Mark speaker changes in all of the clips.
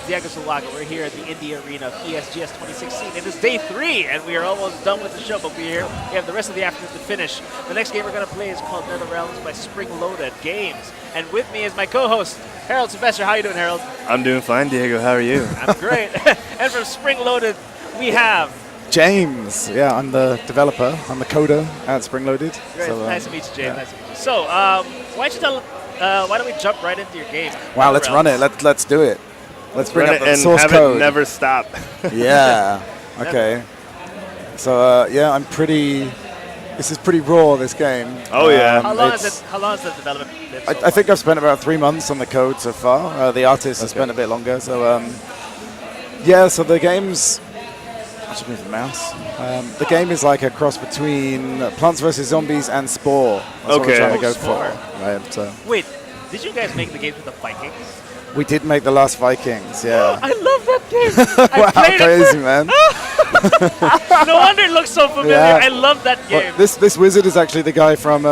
Speaker 1: Diego Zulaga. We're here at the Indie Arena of ESGS 2016. It is day 3, and we are almost done with the show, but we have the rest of the afternoon to finish. The next game we're going to play is called Netherrealms by Springloaded Games. And with me is my co-host, Harold Sylvester. How are you doing, Harold?
Speaker 2: I'm doing fine, Diego. How are you?
Speaker 1: I'm great. And from Springloaded, we have...
Speaker 3: James. Yeah, I'm the developer. I'm the coder at Springloaded.
Speaker 1: Great.
Speaker 3: So,
Speaker 1: nice to meet you, James. Nice to meet you. So, why don't we jump right into your game?
Speaker 3: wow, let's run it. Let's do it. Let's bring up the
Speaker 2: and
Speaker 3: source
Speaker 2: have
Speaker 3: code.
Speaker 2: It never stop.
Speaker 3: Yeah. Okay. So yeah, I'm pretty. This is pretty raw. This game.
Speaker 2: Oh yeah.
Speaker 1: How long has the development been?
Speaker 3: I think I've spent about 3 months on the code so far. The artist has spent a bit longer. So yeah. So the game's. I should move the mouse. The game is like a cross between Plants vs Zombies and Spore. That's what we're trying to go for. Right. So.
Speaker 1: Wait, did you guys make the game with the Vikings?
Speaker 3: We did make The Last Vikings, yeah.
Speaker 1: I love that game.
Speaker 3: Wow, crazy, man.
Speaker 1: No wonder it looks so familiar.
Speaker 3: Yeah.
Speaker 1: I love that game.
Speaker 3: Well, this wizard is actually the guy from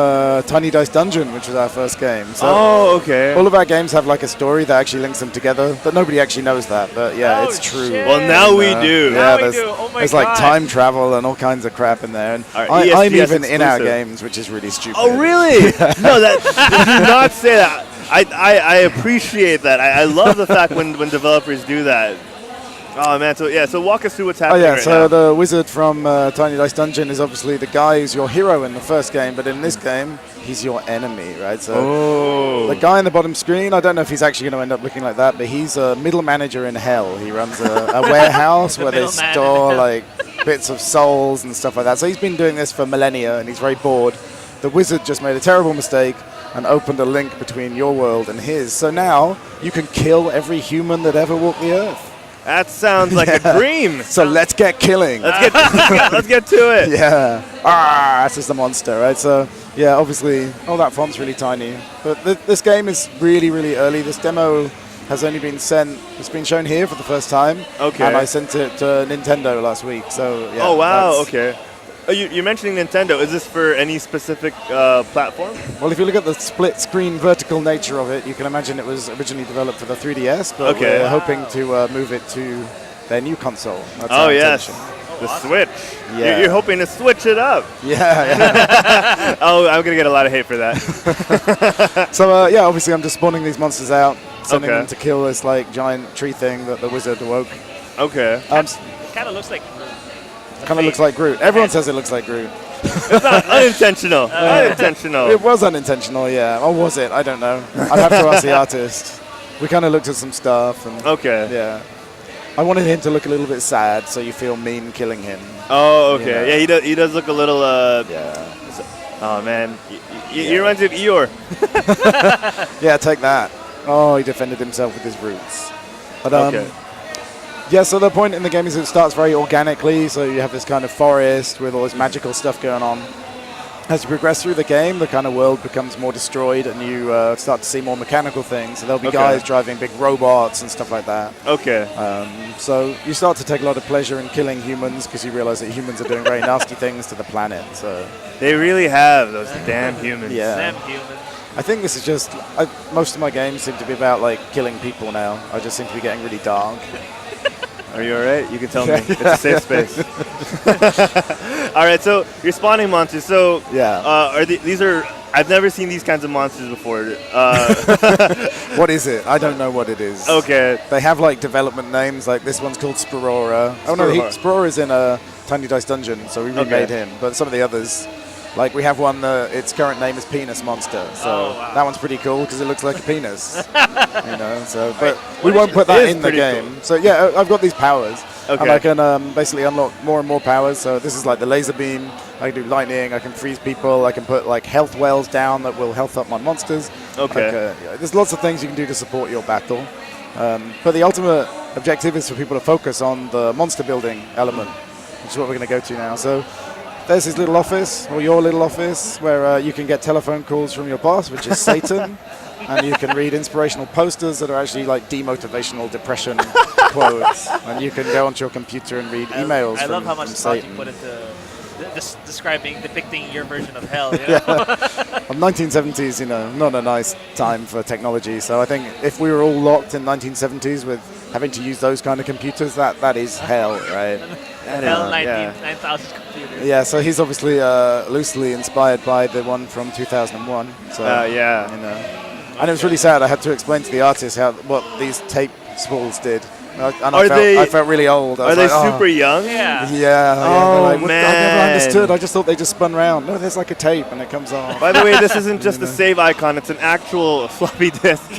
Speaker 3: Tiny Dice Dungeon, which was our first game. So
Speaker 2: oh, okay.
Speaker 3: all of our games have like a story that actually links them together, but nobody actually knows that. But yeah, it's true.
Speaker 1: Shit.
Speaker 2: Well, now we do.
Speaker 1: Now
Speaker 3: Yeah,
Speaker 1: we do. Oh my
Speaker 3: there's
Speaker 1: God.
Speaker 3: like time travel and all kinds of crap in there. And
Speaker 2: Our
Speaker 3: I'm
Speaker 2: ESGS
Speaker 3: even in our
Speaker 2: exclusive.
Speaker 3: games, which is really stupid.
Speaker 2: Oh really? No, do not say that. I appreciate that. I love the fact when developers do that. Oh man, so walk us through what's
Speaker 3: Oh
Speaker 2: happening
Speaker 3: yeah,
Speaker 2: right
Speaker 3: so
Speaker 2: now.
Speaker 3: the wizard from Tiny Dice Dungeon is obviously the guy who's your hero in the first game, but in this game, he's your enemy, right? So the guy on the bottom screen, I don't know if he's actually going to end up looking like that, but he's a middle manager in hell. He runs a warehouse where they
Speaker 1: middleman.
Speaker 3: store like bits of souls and stuff like that. So he's been doing this for millennia, and he's very bored. The wizard just made a terrible mistake and opened a link between your world and his. So now you can kill every human that ever walked the earth.
Speaker 2: That sounds like a dream.
Speaker 3: So let's get killing.
Speaker 2: Let's get to it.
Speaker 3: Yeah. This is the monster, right? So, yeah, obviously, that font's really tiny. But this game is really, really early. This demo has only been sent, it's been shown here for the first time.
Speaker 2: Okay.
Speaker 3: And I sent it to Nintendo last week, so, yeah.
Speaker 2: Oh, wow,
Speaker 3: that's-
Speaker 2: okay. You're mentioning Nintendo. Is this for any specific platform?
Speaker 3: Well, if you look at the split screen vertical nature of it, you can imagine it was originally developed for the 3DS, but
Speaker 2: Okay.
Speaker 3: we're hoping to move it to their new console. That's
Speaker 2: Oh,
Speaker 3: our
Speaker 2: yes.
Speaker 3: intention.
Speaker 2: The Switch.
Speaker 3: Yeah.
Speaker 2: You're hoping to switch it up.
Speaker 3: Yeah.
Speaker 2: Oh, I'm going to get a lot of hate for that.
Speaker 3: So, yeah, obviously I'm just spawning these monsters out, sending
Speaker 2: Okay.
Speaker 3: them to kill this, like, giant tree thing that the wizard awoke.
Speaker 2: Okay.
Speaker 1: It kind of looks like...
Speaker 3: Kind of looks like Groot. Everyone says it looks like Groot.
Speaker 2: It's not unintentional. Unintentional.
Speaker 3: It was unintentional, yeah. Or was it? I don't know. I'd have to ask the artist. We kind of looked at some stuff, and
Speaker 2: Okay.
Speaker 3: yeah. I wanted him to look a little bit sad, so you feel mean killing him.
Speaker 2: Oh, okay.
Speaker 3: You know.
Speaker 2: Yeah, he does look a little,
Speaker 3: Yeah.
Speaker 2: oh, man. He reminds me of Eeyore.
Speaker 3: Yeah, take that. Oh, he defended himself with his roots. But,
Speaker 2: Okay.
Speaker 3: yeah, so the point in the game is it starts very organically, so you have this kind of forest with all this magical stuff going on. As you progress through the game, the kind of world becomes more destroyed, and you start to see more mechanical things. So there'll be
Speaker 2: Okay.
Speaker 3: guys driving big robots and stuff like that.
Speaker 2: Okay.
Speaker 3: So you start to take a lot of pleasure in killing humans because you realize that humans are doing very nasty things to the planet. So
Speaker 2: They really have those damn humans.
Speaker 3: yeah,
Speaker 1: Damn human.
Speaker 3: I think this is just most of my games seem to be about like killing people now. I just seem to be getting really dark.
Speaker 2: Are you all right? You can tell me. It's a safe space. All right, so you're spawning monsters. So
Speaker 3: Yeah.
Speaker 2: these are... I've never seen these kinds of monsters before.
Speaker 3: What is it? I don't know what it is.
Speaker 2: Okay.
Speaker 3: They have like development names, like this one's called Sporora. Oh no,
Speaker 2: Sporora.
Speaker 3: Sporora is in a Tiny Dice Dungeon, so we remade him. But some of the others, like we have one, its current name is Penis Monster. So
Speaker 1: wow.
Speaker 3: that one's pretty cool because it looks like a penis. You know, so but we
Speaker 1: What
Speaker 3: won't
Speaker 1: is
Speaker 3: put that
Speaker 2: It is
Speaker 3: in the
Speaker 2: pretty
Speaker 3: game.
Speaker 2: cool.
Speaker 3: So yeah, I've got these powers.
Speaker 2: Okay.
Speaker 3: And I can basically unlock more and more powers. So this is like the laser beam. I can do lightning. I can freeze people. I can put like health wells down that will health up my monsters.
Speaker 2: Okay.
Speaker 3: Like, yeah, there's lots of things you can do to support your battle. But the ultimate objective is for people to focus on the monster building element, which is what we're going to go to now. So there's his little office, or your little office, where you can get telephone calls from your boss, which is Satan. And you can read inspirational posters that are actually like demotivational depression quotes. And you can go onto your computer and read emails
Speaker 1: I
Speaker 3: from,
Speaker 1: love how much
Speaker 3: from
Speaker 1: thought you
Speaker 3: Satan.
Speaker 1: put into depicting your version of hell. You know?
Speaker 3: Well, 1970s, not a nice time for technology. So I think if we were all locked in 1970s with having to use those kind of computers, that is hell, right?
Speaker 1: Hell
Speaker 2: Yeah.
Speaker 1: 9000 computers.
Speaker 3: Yeah, so he's obviously loosely inspired by the one from 2001. So
Speaker 2: Yeah.
Speaker 3: you know, and it was really sad. I had to explain to the artist what these tape spools did, and I felt really old. I
Speaker 2: Are
Speaker 3: was
Speaker 2: they
Speaker 3: like,
Speaker 2: super young?
Speaker 1: Yeah.
Speaker 3: Yeah.
Speaker 2: Oh,
Speaker 3: like, I
Speaker 2: man.
Speaker 3: never understood. I just thought they just spun round. No, there's like a tape and it comes off.
Speaker 2: By the way, this isn't just a save icon; it's an actual floppy disk.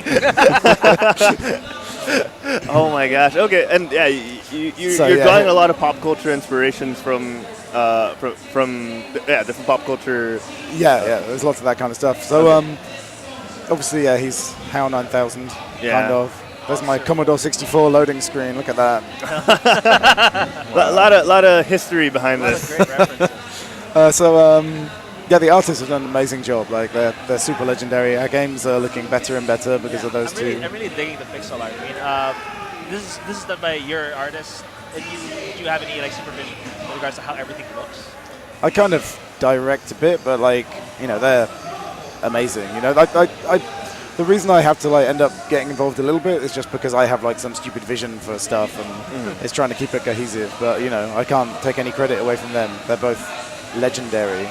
Speaker 2: Oh my gosh! Okay, and yeah, you're drawing a lot of pop culture inspirations from different pop culture.
Speaker 3: Yeah, there's lots of that kind of stuff. So obviously, yeah, he's HAL 9000, kind of. There's my Commodore 64 loading screen. Look at that.
Speaker 2: A lot of history behind this.
Speaker 1: Great references.
Speaker 3: Yeah, the artists have done an amazing job. Like they're super legendary. Our games are looking better and better because of those two.
Speaker 1: I'm really digging the pixel art. I mean, this is done by your artist. Do you have any like supervision in regards to how everything looks?
Speaker 3: I kind of direct a bit, but like they're amazing. The reason I have to like end up getting involved a little bit is just because I have like some stupid vision for stuff and it's trying to keep it cohesive. But I can't take any credit away from them. They're both legendary.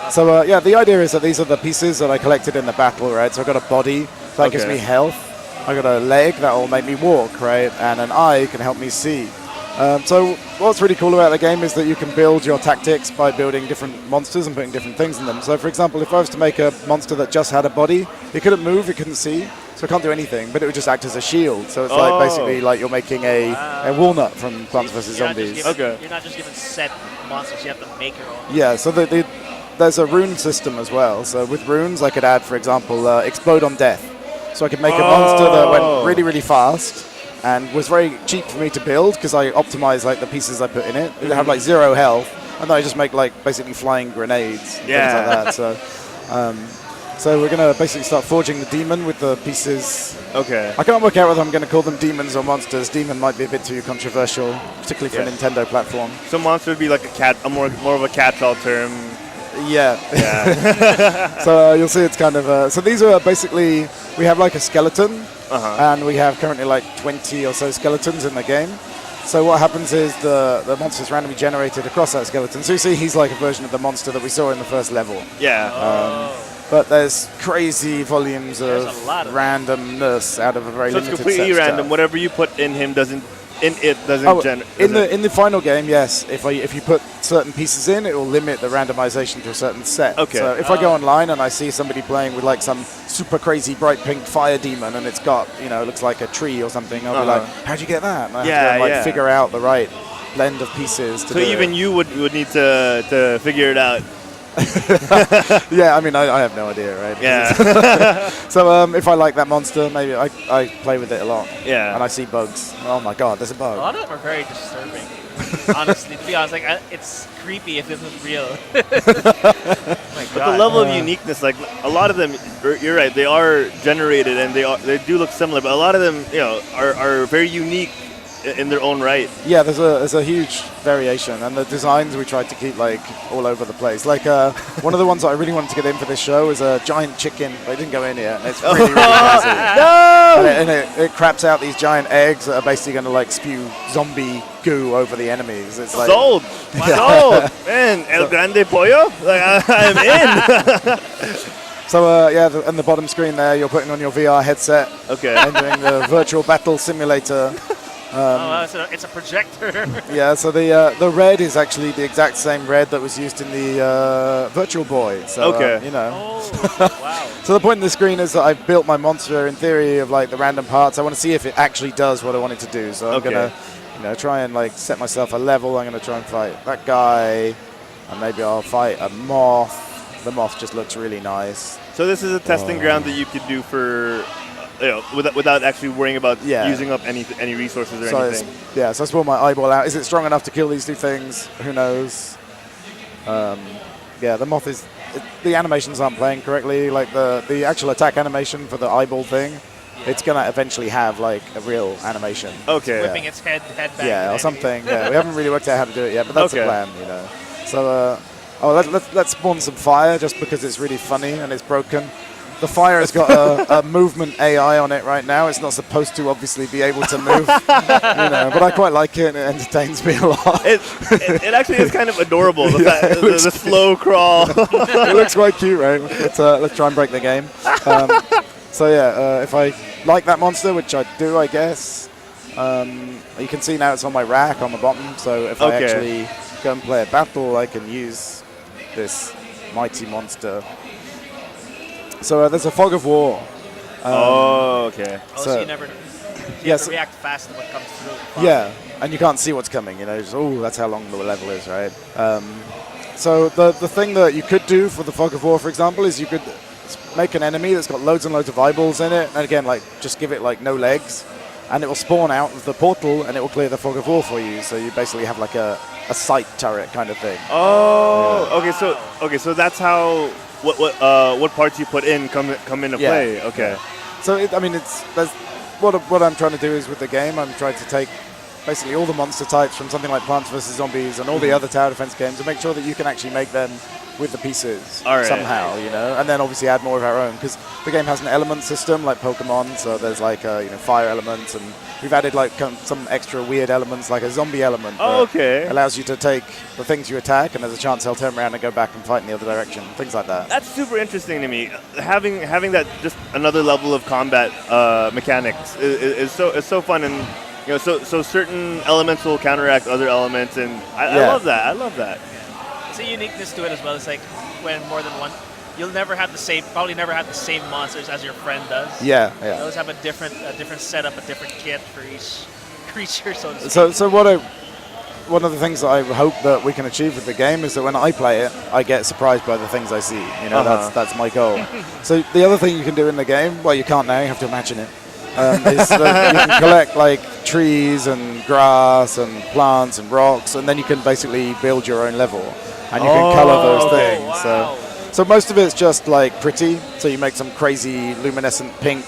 Speaker 3: So yeah, the idea is that these are the pieces that I collected in the battle, right? So I've got a body that gives me health. I got a leg that will make me walk, right? And an eye can help me see. So what's really cool about the game is that you can build your tactics by building different monsters and putting different things in them. So for example, if I was to make a monster that just had a body, it couldn't move, it couldn't see, so it can't do anything, but it would just act as a shield. So it's like basically like you're making a walnut from Plants vs. Zombies.
Speaker 1: You're not just given set monsters, you have to make your own.
Speaker 3: Yeah, so there's a rune system as well. So with runes, I could add, for example, explode on death. So I could make a monster that went really, really fast and was very cheap for me to build because I optimized like the pieces I put in it. It had like 0 health, and then I just make like basically flying grenades, things like that. So we're gonna basically start forging the demon with the pieces.
Speaker 2: Okay.
Speaker 3: I can't work out whether I'm gonna call them demons or monsters. Demon might be a bit too controversial, particularly for a Nintendo platform.
Speaker 2: So monster would be like a more of a catch-all term.
Speaker 3: Yeah. So you'll see it's kind of so these are basically, we have like a skeleton and we have currently like 20 or so skeletons in the game. So what happens is the monster's randomly generated across that skeleton. So you see he's like a version of the monster that we saw in the first level.
Speaker 2: Yeah.
Speaker 3: But there's crazy volumes of randomness out of a very limited set.
Speaker 2: So it's completely random.
Speaker 3: Stuff.
Speaker 2: Whatever you put in him doesn't generate.
Speaker 3: In the final game, yes. If you put certain pieces in, it will limit the randomization to a certain set.
Speaker 2: Okay.
Speaker 3: So if I go online and I see somebody playing with like some super crazy bright pink fire demon and it's got looks like a tree or something, I'll be like, how'd you get that? And I have to figure out the right blend of pieces. To
Speaker 2: even you would need to figure it out.
Speaker 3: Yeah, I mean, I have no idea, right?
Speaker 2: Yeah.
Speaker 3: So if I like that monster, maybe I play with it a lot.
Speaker 2: Yeah.
Speaker 3: And I see bugs. Oh my god, there's a bug.
Speaker 1: A lot of them are very disturbing. Honestly, to be honest, like it's creepy if this was real. My God.
Speaker 2: But the level of uniqueness, like a lot of them, you're right, they are generated and they do look similar, but a lot of them, are very unique in their own right.
Speaker 3: Yeah, there's a huge variation, and the designs we tried to keep like all over the place. Like one of the ones that I really wanted to get in for this show is a giant chicken, but it didn't go in yet, and it's really, really crazy.
Speaker 2: No!
Speaker 3: And it craps out these giant eggs that are basically going to like spew zombie goo over the enemies. It's like
Speaker 2: sold. Sold. Man, El Grande Pollo? Like I'm in.
Speaker 3: So and the bottom screen there, you're putting on your VR headset.
Speaker 2: Okay.
Speaker 3: Entering the virtual battle simulator.
Speaker 1: It's a projector.
Speaker 3: Yeah, so the red is actually the exact same red that was used in the Virtual Boy. So,
Speaker 2: okay.
Speaker 1: Oh, wow.
Speaker 3: So the point of the screen is that I've built my monster in theory of like the random parts. I want to see if it actually does what I want it to do. So I'm gonna, try and like set myself a level. I'm gonna try and fight that guy, and maybe I'll fight a moth. The moth just looks really nice.
Speaker 2: So this is a testing ground that you could do for. Without actually worrying about using up any resources or anything.
Speaker 3: So I spawned my eyeball out. Is it strong enough to kill these two things? Who knows? The moth is... the animations aren't playing correctly. Like the actual attack animation for the eyeball thing, it's going to eventually have like a real animation.
Speaker 2: Okay.
Speaker 1: Whipping its head back.
Speaker 3: Yeah, or something. Yeah, we haven't really worked out how to do it yet, but that's the plan, So, let's spawn some fire just because it's really funny and it's broken. the fire has got a movement AI on it right now. It's not supposed to obviously be able to move, but I quite like it and it entertains me a lot.
Speaker 2: It actually is kind of adorable, the slow crawl.
Speaker 3: It looks quite cute, right? Let's try and break the game. So yeah, if I like that monster, which I do, I guess, you can see now it's on my rack on the bottom, so if I actually go and play a battle, I can use this mighty monster. So there's a fog of war.
Speaker 2: Okay.
Speaker 1: So you never you have to react fast to what comes through.
Speaker 3: Yeah, and you can't see what's coming, just, that's how long the level is, right? So the thing that you could do for the fog of war, for example, is you could make an enemy that's got loads and loads of eyeballs in it, and again, just give it no legs, and it will spawn out of the portal, and it will clear the fog of war for you. So you basically have a sight turret kind of thing.
Speaker 2: Oh, yeah. Okay. So that's how what parts you put in come into play. Okay.
Speaker 3: So what I'm trying to do is with the game, I'm trying to take basically all the monster types from something like Plants vs Zombies and all the other tower defense games, and make sure that you can actually make them with the pieces somehow, and then obviously add more of our own, because the game has an element system like Pokemon, so there's fire elements, and we've added some extra weird elements like a zombie element. Allows you to take the things you attack, and there's a chance they'll turn around and go back and fight in the other direction, things like that.
Speaker 2: That's super interesting to me. Having that just another level of combat mechanics is so fun, and so certain elements will counteract other elements, and I love that. I love that.
Speaker 1: It's a uniqueness to it as well. It's like when more than one, you'll probably never have the same monsters as your friend does.
Speaker 3: Yeah.
Speaker 1: You always have a different setup, a different kit for each creature.
Speaker 3: So one of the things that I hope that we can achieve with the game is that when I play it, I get surprised by the things I see. That's my goal. So the other thing you can do in the game, well, you can't now, you have to imagine it, is that you can collect trees and grass and plants and rocks, and then you can basically build your own level, and you can color those things.
Speaker 1: Wow.
Speaker 3: So most of it's just pretty. So you make some crazy luminescent pink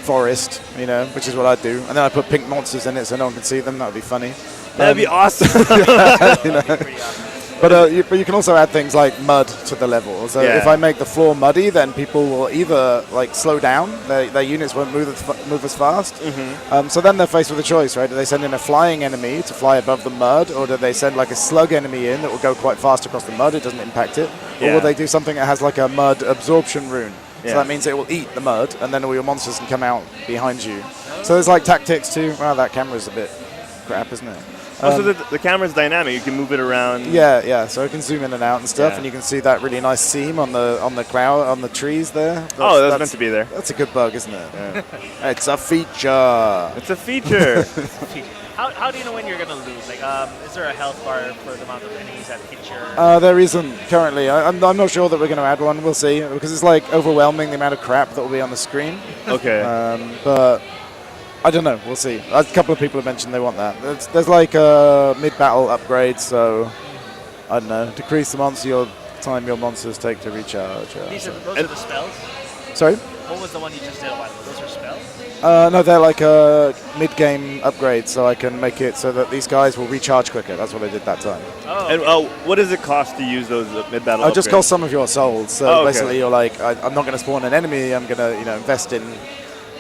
Speaker 3: forest, which is what I do, and then I put pink monsters in it so no one can see them. That would be funny.
Speaker 2: That'd be awesome.
Speaker 3: But you can also add things like mud to the level. So if I make the floor muddy, then people will either slow down, their units won't move as fast. So then they're faced with a choice, right? Do they send in a flying enemy to fly above the mud, or do they send a slug enemy in that will go quite fast across the mud, it doesn't impact it? Or will they do something that has a mud absorption rune? So that means it will eat the mud, and then all your monsters can come out behind you. So there's tactics too. Wow, that camera's a bit crap, isn't it?
Speaker 2: So the camera's dynamic. You can move it around.
Speaker 3: Yeah. So I can zoom in and out and stuff, and you can see that really nice seam on the cloud, on the trees there.
Speaker 2: That's meant to be there.
Speaker 3: That's a good bug, isn't it? Yeah. It's a feature.
Speaker 2: It's a feature.
Speaker 1: How do you know when you're gonna lose? Is there a health bar for the amount of enemies that hit your?
Speaker 3: There isn't currently. I'm not sure that we're going to add one. We'll see, because it's overwhelming the amount of crap that will be on the screen.
Speaker 2: Okay.
Speaker 3: But I don't know. We'll see. A couple of people have mentioned they want that. There's a mid-battle upgrade, so I don't know. Decrease the time your monsters take to recharge.
Speaker 1: Those are the spells?
Speaker 3: Sorry?
Speaker 1: What was the one you just did a while ago? Those are spells?
Speaker 3: No, they're a mid-game upgrade, so I can make it so that these guys will recharge quicker. That's what I did that time.
Speaker 2: And what does it cost to use those mid-battle upgrades?
Speaker 3: It just costs some of your souls. So basically you're I'm not going to spawn an enemy. I'm going to invest in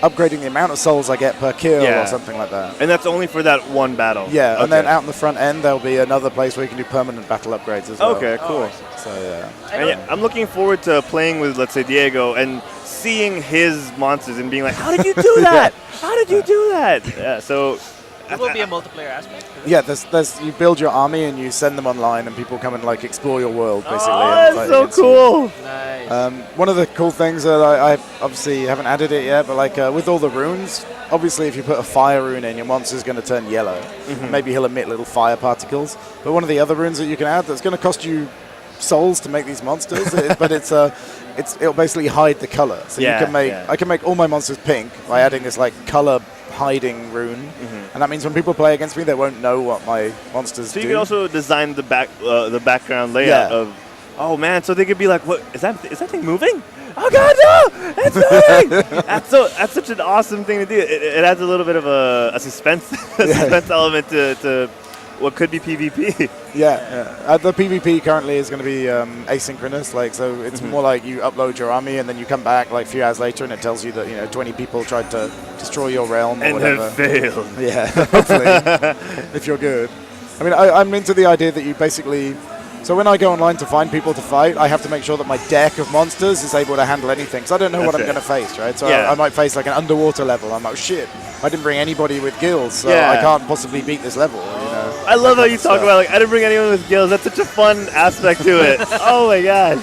Speaker 3: upgrading the amount of souls I get per kill or something like that.
Speaker 2: And that's only for that one battle?
Speaker 3: Yeah, and then out in the front end, there'll be another place where you can do permanent battle upgrades as well.
Speaker 2: Okay, cool.
Speaker 3: So, yeah.
Speaker 2: And I'm looking forward to playing with, let's say, Diego, and seeing his monsters and being like, how did you do that? How did you do that? Yeah, so...
Speaker 1: There will be a multiplayer aspect.
Speaker 3: Yeah, there's you build your army and you send them online, and people come and explore your world basically.
Speaker 2: Oh, that's so cool!
Speaker 1: Nice.
Speaker 3: One of the cool things that I obviously haven't added it yet, but with all the runes, obviously if you put a fire rune in, your monster's going to turn yellow. Maybe he'll emit little fire particles. But one of the other runes that you can add that's going to cost you souls to make these monsters, but it'll basically hide the color. So I can make all my monsters pink by adding this color hiding rune, and that means when people play against me, they won't know what my monsters do.
Speaker 2: So you can also design the background layout of. Oh man! So they could be like, "What is that? Is that thing moving? Oh god, no! It's moving!" That's such an awesome thing to do. It adds a little bit of a suspense element to what could be PvP.
Speaker 3: Yeah. The PvP currently is going to be asynchronous, like so. It's more like you upload your army and then you come back like a few hours later, and it tells you that 20 people tried to destroy your realm or
Speaker 2: And
Speaker 3: whatever.
Speaker 2: have failed.
Speaker 3: Yeah, hopefully, if you're good. I mean, I'm into the idea that you basically. So when I go online to find people to fight, I have to make sure that my deck of monsters is able to handle anything. Because I don't know what I'm going to face, right? So I might face like an underwater level. I'm like, shit, I didn't bring anybody with gills, so I can't possibly beat this level.
Speaker 2: I love how you talk about, like, I didn't bring anyone with gills. That's such a fun aspect to it. Oh my god.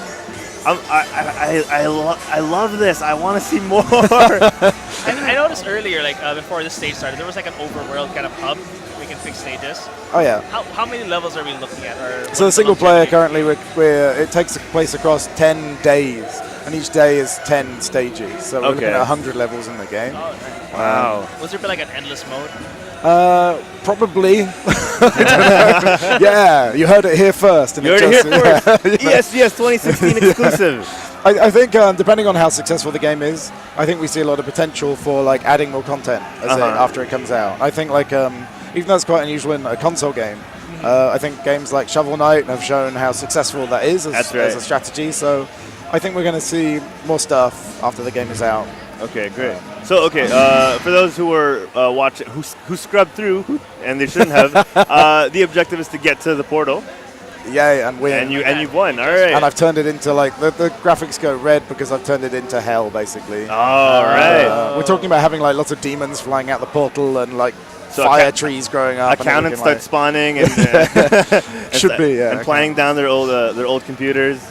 Speaker 2: I love this. I want to see more.
Speaker 1: I noticed earlier, like before the stage started, there was like an overworld kind of hub. We can pick stages.
Speaker 3: Oh yeah.
Speaker 1: How many levels are we looking at? Or
Speaker 3: so the single player currently, it takes place across 10 days, and each day is 10 stages. So we're looking at 100 levels in the game.
Speaker 1: Oh, nice.
Speaker 2: Wow.
Speaker 1: Was there like an endless mode?
Speaker 3: Probably. Yeah, you heard it here first.
Speaker 2: You heard it here first. ESGS 2016 exclusive.
Speaker 3: I think depending on how successful the game is, I think we see a lot of potential for like adding more content after it comes out. I think like even though it's quite unusual in a console game, I think games like Shovel Knight have shown how successful that is as a strategy. So I think we're going to see more stuff after the game is out.
Speaker 2: Okay, great. So, for those who were watching, who scrubbed through, and they shouldn't have, the objective is to get to the portal.
Speaker 3: Yeah, and win.
Speaker 2: And you've won. All right.
Speaker 3: And I've turned it into like the graphics go red because I've turned it into hell, basically.
Speaker 2: All right.
Speaker 3: We're talking about having like lots of demons flying out the portal and like fire trees growing up.
Speaker 2: Accountants start spawning and and planning down their old computers.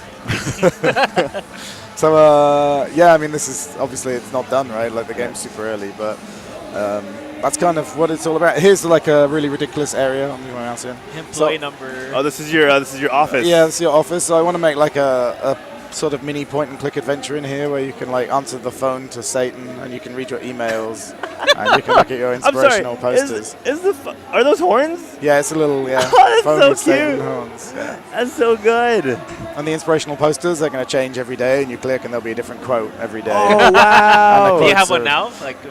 Speaker 3: So yeah, I mean, this is obviously it's not done, right? Like the game's super early, but that's kind of what it's all about. Here's like a really ridiculous area. I'm moving my mouse in.
Speaker 1: Employee number.
Speaker 2: Oh, this is your office.
Speaker 3: Yeah, this is your office. So I want to make like a sort of mini point-and-click adventure in here where you can like answer the phone to Satan and you can read your emails and you can look at your inspirational posters.
Speaker 2: Are those horns?
Speaker 3: Yeah, it's a little
Speaker 2: Oh,
Speaker 3: phone
Speaker 2: that's
Speaker 3: with
Speaker 2: so
Speaker 3: Satan
Speaker 2: cute.
Speaker 3: horns. Yeah.
Speaker 2: That's so good.
Speaker 3: And the inspirational posters, they're going to change every day, and you click and there'll be a different quote every day.
Speaker 2: Oh, wow.
Speaker 1: Do you have one now? Like,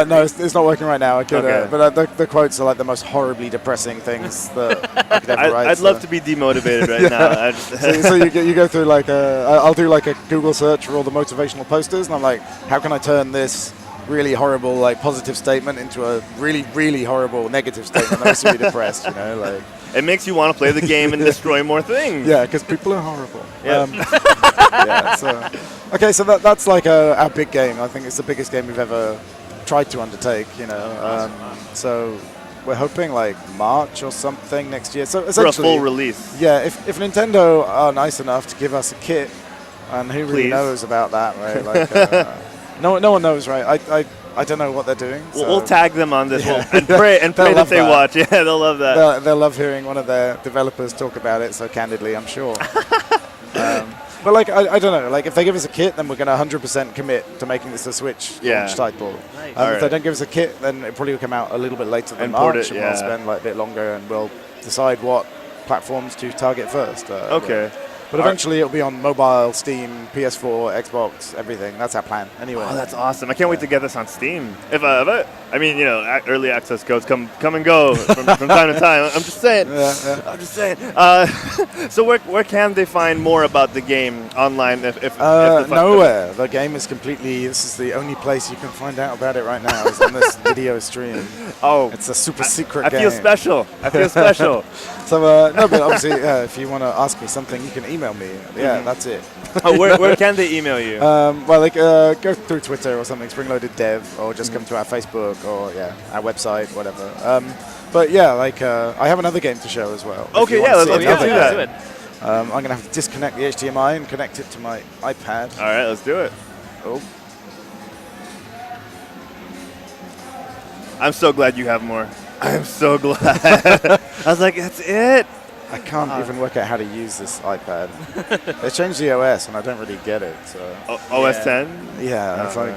Speaker 3: no, it's not working right now. I could, but the quotes are like the most horribly depressing things that I could ever write.
Speaker 2: I'd love to be demotivated right now.
Speaker 3: So you go through like I'll do like a Google search for all the motivational posters, and I'm like, how can I turn this really horrible like positive statement into a really, really horrible negative statement that makes you depressed, like.
Speaker 2: It makes you want to play the game and destroy more things.
Speaker 3: Yeah, because people are horrible.
Speaker 2: Yeah.
Speaker 3: So that's like our big game. I think it's the biggest game we've ever tried to undertake, So we're hoping like March or something next year. So
Speaker 2: for a full release.
Speaker 3: Yeah, if Nintendo are nice enough to give us a kit, and who really knows about that, right? Like, no one knows, right? I don't know what they're doing. So.
Speaker 2: We'll tag them on this and pray that they watch. Yeah, they'll love that.
Speaker 3: They'll love hearing one of their developers talk about it so candidly, I'm sure. But like, I don't know. Like, if they give us a kit, then we're going to 100% commit to making this a Switch launch title.
Speaker 1: Nice.
Speaker 3: If they don't give us a kit, then it probably will come out a little bit later than March, and we'll spend like a bit longer, and we'll decide what platforms to target first. But eventually it'll be on mobile, Steam, PS4, Xbox, everything. That's our plan. Anyway.
Speaker 2: Oh, that's awesome! I can't wait to get this on Steam. Early access codes come and go from time to time. I'm just saying. I'm just saying. So where can they find more about the game online? If
Speaker 3: nowhere. The game is completely. This is the only place you can find out about it right now. Is on this video stream.
Speaker 2: Oh,
Speaker 3: it's a super secret game.
Speaker 2: I feel special.
Speaker 3: So no, but obviously, if you want to ask me something, you can email me. Yeah, that's it.
Speaker 2: Where can they email you?
Speaker 3: Go through Twitter or something, Springloaded Dev, or just come to our Facebook or our website, whatever. But yeah, I have another game to show as well.
Speaker 2: Okay, let's do that.
Speaker 3: I'm gonna have to disconnect the HDMI and connect it to my iPad.
Speaker 2: All right, let's do it.
Speaker 3: Oh.
Speaker 2: I'm so glad you have more. I'm so glad. I was like, that's it.
Speaker 3: I can't even work out how to use this iPad. They changed the OS, and I don't really get it. So.
Speaker 2: OS 10?
Speaker 3: Yeah, it's like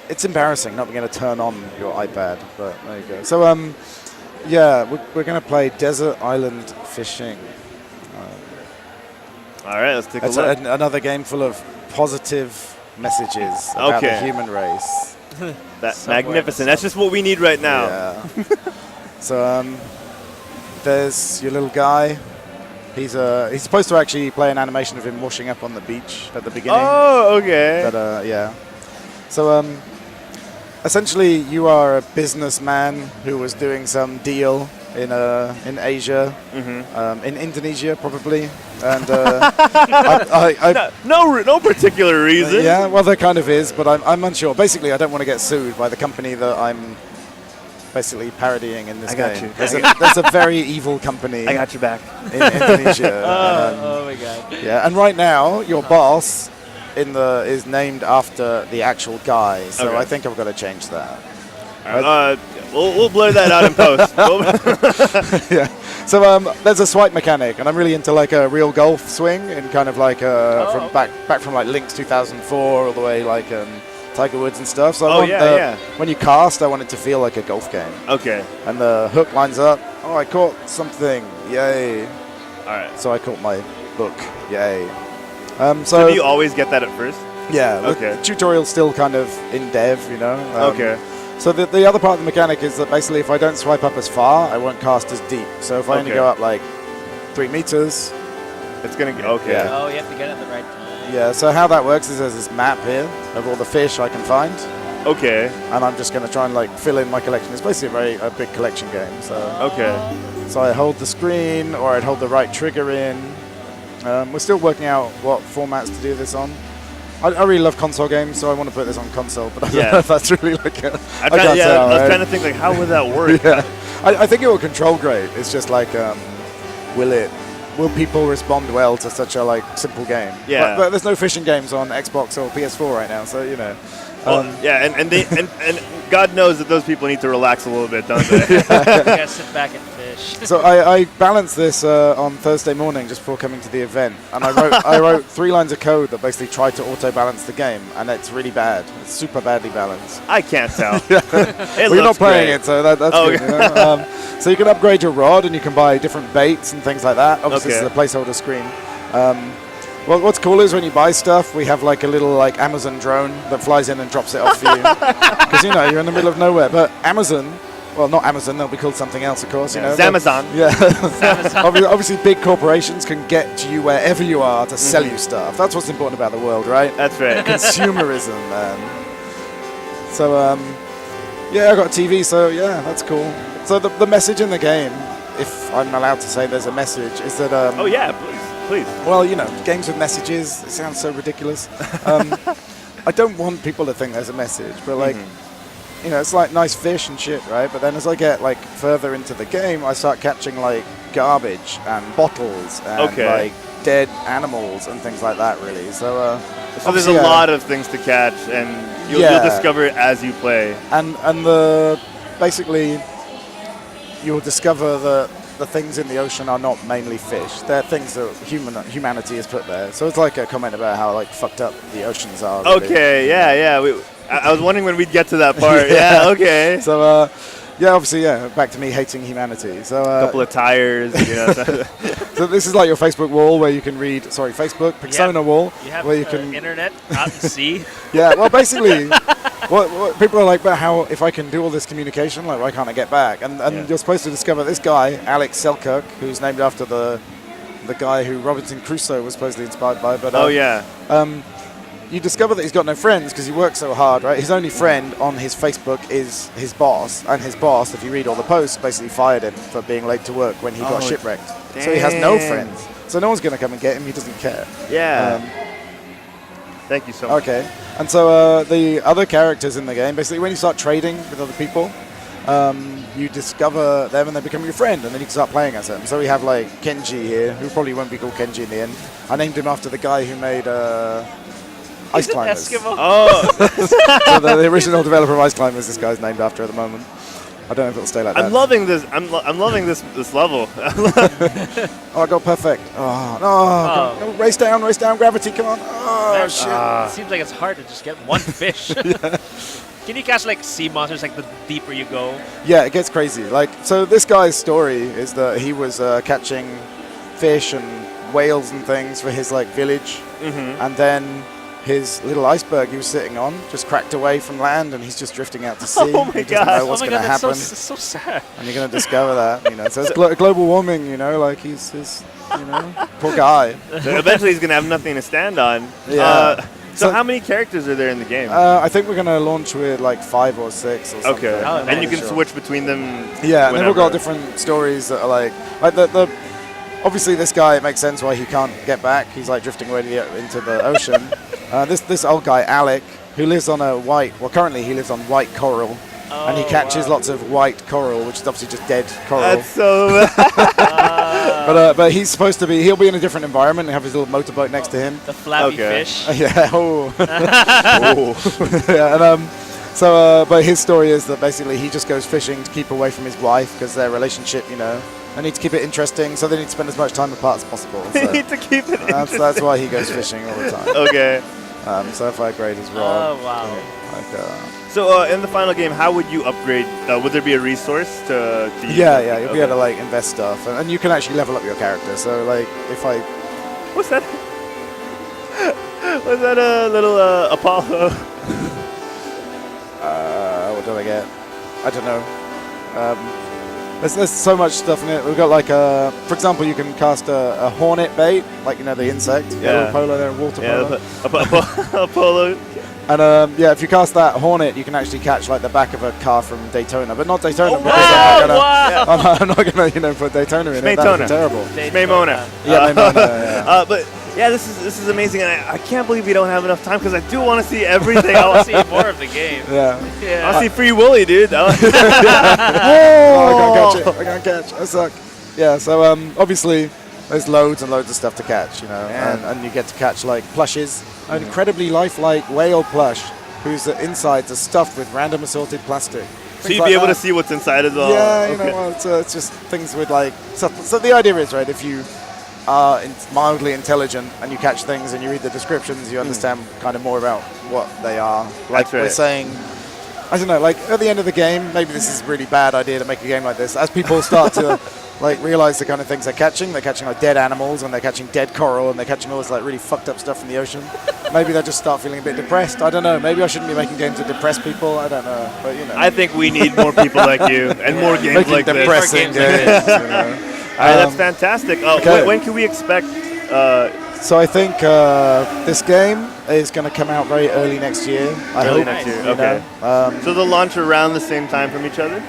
Speaker 3: it's embarrassing not being able to turn on your iPad. But there you go. So we're going to play Desert Island Fishing.
Speaker 2: All right, let's take a look.
Speaker 3: Another game full of positive messages about the human race.
Speaker 2: That's magnificent. That's just what we need right now.
Speaker 3: Yeah. So there's your little guy. He's supposed to actually play an animation of him washing up on the beach at the beginning.
Speaker 2: Oh, okay.
Speaker 3: But yeah. So essentially, you are a businessman who was doing some deal in Asia, in Indonesia probably, and
Speaker 2: no particular reason.
Speaker 3: yeah, well there kind of is, but I'm unsure. Basically, I don't want to get sued by the company that I'm basically parodying in this game. There's a very evil company.
Speaker 2: I got your back.
Speaker 3: In Indonesia.
Speaker 1: Oh my god.
Speaker 3: Yeah, and right now your boss is named after the actual guy, so
Speaker 2: Okay.
Speaker 3: I think I've got to change that.
Speaker 2: We'll blur that out in post.
Speaker 3: Yeah. So there's a swipe mechanic, and I'm really into like a real golf swing, and kind of like from back from like Lynx 2004 all the way like Tiger Woods and stuff. So when you cast, I want it to feel like a golf game.
Speaker 2: Okay.
Speaker 3: And the hook lines up. Oh, I caught something! Yay!
Speaker 2: All right.
Speaker 3: So I caught my book. Yay!
Speaker 2: So do you always get that at first?
Speaker 3: Yeah.
Speaker 2: Okay.
Speaker 3: The tutorial's still kind of in dev, you know.
Speaker 2: Okay.
Speaker 3: So the other part of the mechanic is that basically if I don't swipe up as far, I won't cast as deep. So if I only go up like 3 meters,
Speaker 2: it's gonna go. Okay.
Speaker 3: Yeah.
Speaker 1: Oh, you have to get it at the right time.
Speaker 3: Yeah, so how that works is there's this map here of all the fish I can find,
Speaker 2: Okay.
Speaker 3: and I'm just going to try and like fill in my collection. It's basically a big collection game. So So I hold the screen, or I'd hold the right trigger in. We're still working out what formats to do this on. I really love console games, so I want to put this on console, but I don't know if that's really like a...
Speaker 2: I was trying to think, like, how would that work?
Speaker 3: Yeah. I think it will control great. It's just like, will people respond well to such a like simple game?
Speaker 2: Yeah.
Speaker 3: But there's no fishing games on Xbox or PS4 right now, so you know.
Speaker 2: And God knows that those people need to relax a little bit, don't they?
Speaker 1: You gotta sit back and fish.
Speaker 3: So I balanced this on Thursday morning just before coming to the event, and I wrote 3 lines of code that basically tried to auto balance the game, and it's really bad. It's super badly balanced.
Speaker 2: I can't tell.
Speaker 3: You're not playing it, so that's good.
Speaker 2: Okay.
Speaker 3: You know? So you can upgrade your rod, and you can buy different baits and things like that. Obviously,
Speaker 2: Okay.
Speaker 3: this is a placeholder screen. Well, what's cool is when you buy stuff, we have like a little like Amazon drone that flies in and drops it off for you. Because, you know, you're in the middle of nowhere. But Amazon, well, not Amazon, they'll be called something else, of course. You know,
Speaker 2: Zamazon.
Speaker 3: Obviously, big corporations can get to you wherever you are to sell you stuff. That's what's important about the world, right?
Speaker 2: That's right.
Speaker 3: Consumerism, man. So, yeah, I got a TV, so yeah, that's cool. So the message in the game, if I'm allowed to say there's a message, is that...
Speaker 2: Oh, yeah, please.
Speaker 3: Well, you know, games with messages, it sounds so ridiculous. I don't want people to think there's a message, but like, you know, it's like nice fish and shit, right? But then as I get like further into the game, I start catching like garbage and bottles and like dead animals and things like that, really. So
Speaker 2: there's a lot of things to catch, and you'll discover it as you play.
Speaker 3: And basically, you'll discover that the things in the ocean are not mainly fish. They're things that humanity has put there. So it's like a comment about how like fucked up the oceans are. Really.
Speaker 2: Okay, yeah. I was wondering when we'd get to that part. Yeah, okay.
Speaker 3: So, obviously, back to me hating humanity. So
Speaker 2: a couple of tires, you know.
Speaker 3: So this is like your Facebook wall where you can read, Facebook, Persona wall,
Speaker 1: You have
Speaker 3: where you can...
Speaker 1: internet out in sea.
Speaker 3: Yeah, well, basically... What people are like, but how, if I can do all this communication, like, why can't I get back? And you're supposed to discover this guy, Alex Selkirk, who's named after the guy who Robinson Crusoe was supposedly inspired by. But you discover that he's got no friends because he works so hard, right? His only friend on his Facebook is his boss, and his boss, if you read all the posts, basically fired him for being late to work when he got shipwrecked.
Speaker 2: Dang.
Speaker 3: So he has no friends. So no one's going to come and get him. He doesn't care.
Speaker 2: Yeah. Thank you so much.
Speaker 3: Okay. And so the other characters in the game, basically when you start trading with other people, you discover them and they become your friend, and then you can start playing as them. So we have like Kenji here, who probably won't be called Kenji in the end. I named him after the guy who made Ice Climbers.
Speaker 1: Eskimo.
Speaker 2: Oh.
Speaker 3: So the original developer of Ice Climbers, this guy's named after at the moment. I don't know if it'll stay like that.
Speaker 2: I'm loving this. I'm loving this level.
Speaker 3: Oh, I got perfect. Oh, no. Race down, gravity, come on. Oh, shit.
Speaker 1: It seems like it's hard to just get one fish. Can you catch like sea monsters like the deeper you go?
Speaker 3: Yeah, it gets crazy. Like, so this guy's story is that he was catching fish and whales and things for his like village, and then his little iceberg he was sitting on just cracked away from land, and he's just drifting out to sea.
Speaker 2: Oh my
Speaker 3: he doesn't
Speaker 2: gosh.
Speaker 3: know what's
Speaker 1: oh my
Speaker 3: going to
Speaker 1: God,
Speaker 3: happen.
Speaker 1: that's so sad.
Speaker 3: And you're going to discover that, you know. So it's global warming, you know, like he's you know, poor guy.
Speaker 2: So eventually he's going to have nothing to stand on.
Speaker 3: Yeah.
Speaker 2: So how many characters are there in the game?
Speaker 3: I think we're going to launch with like 5 or 6 or something.
Speaker 2: Okay.
Speaker 1: Oh,
Speaker 2: And you can
Speaker 3: Sure.
Speaker 2: switch between them.
Speaker 3: Yeah, and then we've got
Speaker 2: whenever.
Speaker 3: different stories that are like the obviously this guy, it makes sense why he can't get back. He's like drifting away into the ocean. This old guy, Alec, who lives on currently he lives on white coral. And he catches lots of white coral, which is obviously just dead coral.
Speaker 2: That's so.
Speaker 3: But he's supposed to be, he'll be in a different environment and have his little motorboat next to him.
Speaker 1: The flabby
Speaker 2: Okay.
Speaker 1: fish.
Speaker 3: Yeah, yeah, and but his story is that basically he just goes fishing to keep away from his wife because their relationship, you know, they need to keep it interesting, so they need to spend as much time apart as possible.
Speaker 2: You
Speaker 3: So
Speaker 2: need to keep it interesting.
Speaker 3: that's why he goes fishing all the time.
Speaker 2: Okay.
Speaker 3: So if I grade his
Speaker 1: Oh,
Speaker 3: rod,
Speaker 1: wow.
Speaker 2: So in the final game, how would you upgrade? Would there be a resource to use?
Speaker 3: yeah, you'll be able to like invest stuff, and you can actually level up your character. So like if I
Speaker 2: What's that? Was that a little Apollo?
Speaker 3: what do I get? I don't know. There's so much stuff in it. We've got like for example, you can cast a hornet bait, like, you know, the insect.
Speaker 2: Yeah.
Speaker 3: Polo there, water polo.
Speaker 2: Apollo.
Speaker 3: And if you cast that hornet, you can actually catch like the back of a car from Daytona, but not Daytona.
Speaker 2: Oh,
Speaker 3: because
Speaker 1: wow.
Speaker 3: I'm not gonna, you know, put Daytona in it. That would be terrible.
Speaker 2: Maymona.
Speaker 3: Yeah, yeah.
Speaker 2: But yeah, this is amazing, and I can't believe we don't have enough time because I do want to see everything.
Speaker 1: I want to see more of the game.
Speaker 3: Yeah.
Speaker 1: Yeah.
Speaker 2: I'll see Free Willy, dude.
Speaker 3: Oh, I can't catch. I suck. Yeah, so obviously there's loads and loads of stuff to catch, you know, and you get to catch like plushes, an incredibly lifelike whale plush whose insides are stuffed with random assorted plastic.
Speaker 2: So you'd be able to see what's inside as well.
Speaker 3: Yeah, you
Speaker 2: Okay.
Speaker 3: know, it's just things with like stuff. So the idea is, right, if you are mildly intelligent and you catch things and you read the descriptions, you understand kind of more about what they are. Like
Speaker 2: That's right.
Speaker 3: we're saying, I don't know, like at the end of the game, maybe this is a really bad idea to make a game like this. As people start to like realize the kind of things they're catching like dead animals, and they're catching dead coral, and they're catching all this like really fucked up stuff from the ocean. Maybe they'll just start feeling a bit depressed. I don't know. Maybe I shouldn't be making games that depress people. I don't know. But you know,
Speaker 2: I think we need more people like you and more games
Speaker 3: making
Speaker 2: like this.
Speaker 3: depressing
Speaker 1: More games like
Speaker 3: games. You know?
Speaker 2: All right, that's fantastic.
Speaker 3: okay.
Speaker 2: When can we expect?
Speaker 3: So I think this game is going to come out very early next year. I
Speaker 2: Early
Speaker 3: hope.
Speaker 2: next year,
Speaker 3: you
Speaker 2: okay.
Speaker 3: know.
Speaker 2: So they'll launch around the same time from each other?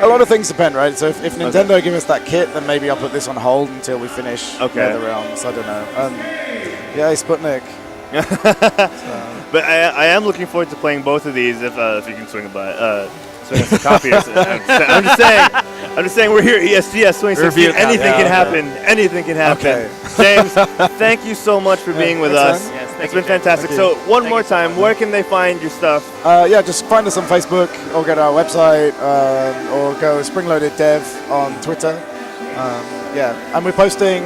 Speaker 3: A lot of things depend, right? So if Nintendo give us that kit, then maybe I'll put this on hold until we finish Netherrealms. I don't know. Yeah, Sputnik.
Speaker 2: But I am looking forward to playing both of these if you can swing by. Swing us a copy. I'm just saying we're here at ESGS 2016. Anything can happen. Anything can happen.
Speaker 3: Okay.
Speaker 2: James, thank you so much for being with
Speaker 3: thanks,
Speaker 2: us.
Speaker 3: man.
Speaker 1: Yes, thank
Speaker 2: It's
Speaker 1: you,
Speaker 2: been
Speaker 1: James.
Speaker 2: fantastic.
Speaker 3: Thank
Speaker 2: So one
Speaker 1: Thank
Speaker 2: more
Speaker 1: you so
Speaker 2: time,
Speaker 1: much.
Speaker 2: where can they find your stuff?
Speaker 3: Yeah, just find us on Facebook or go to our website or go Springloaded Dev on Twitter. Yeah, and we're posting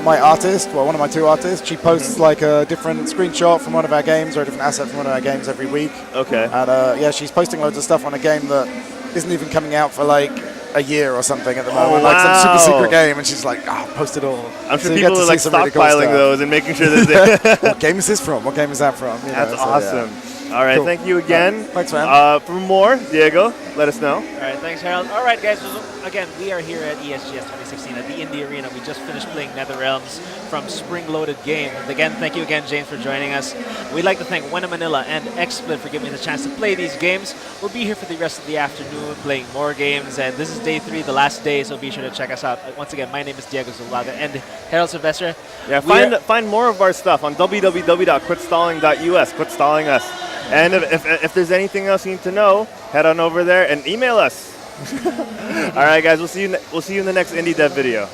Speaker 3: my artist, well, one of my 2 artists. She posts like a different screenshot from one of our games or a different asset from one of our games every week.
Speaker 2: Okay.
Speaker 3: And yeah, she's posting loads of stuff on a game that isn't even coming out for like a year or something at the moment, like some super
Speaker 2: wow.
Speaker 3: secret game, and she's like, post it all.
Speaker 2: I'm sure
Speaker 3: So you get
Speaker 2: people
Speaker 3: to
Speaker 2: are like
Speaker 3: see some really cool
Speaker 2: stockpiling
Speaker 3: stuff.
Speaker 2: those and making sure that they.
Speaker 3: What game is this from? What game is that from? You know,
Speaker 2: That's
Speaker 3: so,
Speaker 2: awesome.
Speaker 3: yeah.
Speaker 2: All right,
Speaker 3: Cool.
Speaker 2: thank you again.
Speaker 3: Thanks, man.
Speaker 2: For more, Diego, let us know.
Speaker 1: All right, thanks, Harold. All right, guys. So, again, we are here at ESGS 2016 at the Indie Arena. We just finished playing Netherrealms from Springloaded Games. And again, thank you again, James, for joining us. We'd like to thank Wena Manila and XSplit for giving me the chance to play these games. We'll be here for the rest of the afternoon playing more games. And this is day 3, the last day, so be sure to check us out. Once again, my name is Diego Zulaga and Harold Sylvester.
Speaker 2: Yeah, find more of our stuff on www.quitstalling.us. Quit stalling us. And if there's anything else you need to know, head on over there and email us. All right, guys, we'll see you in the next Indie Dev video.